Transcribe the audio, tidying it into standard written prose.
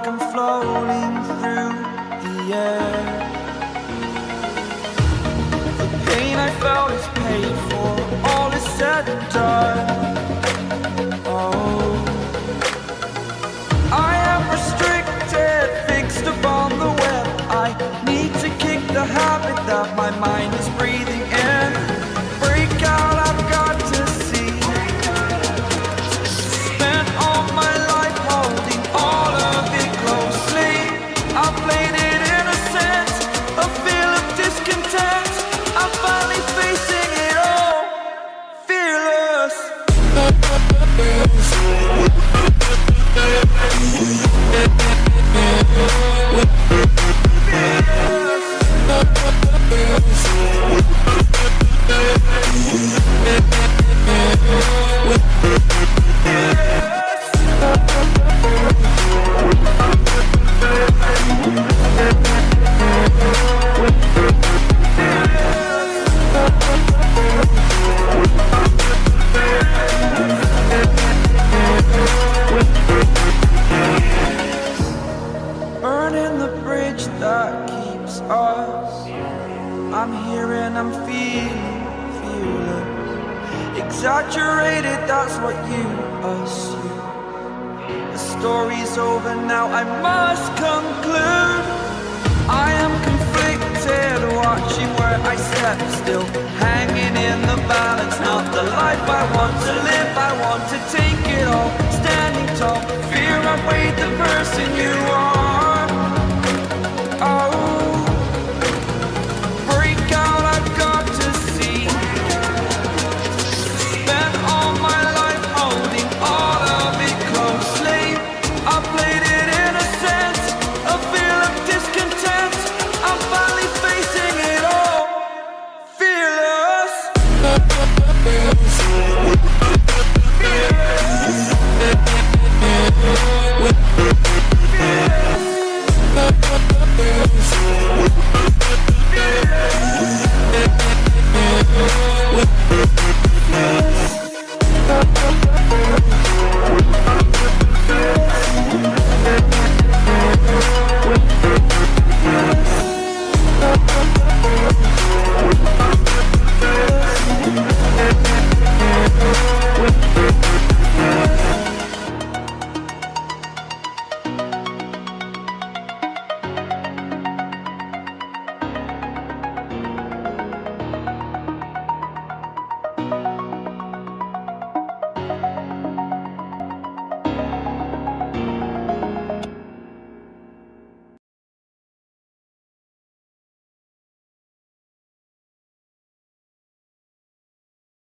like I'm floating through the air. The pain I felt is paid for, all is said and done. Oh, I am restricted, fixed upon the web. I need to kick the habit that my mind is breathing in. Break out, I've got to see. Spent all my life holding all of it closely. I played it innocent, a feel of discontent. I'm finally facing it all, fearless. Burning the bridge that keeps us. I'm here and I'm feeling fearless. Exaggerated, that's what you assume. The story's over now, I must conclude. I am conflicted, watching where I step still, hanging in the balance. Not the life I want to live, I want to take it all. Standing tall, fear I weighed the person you are.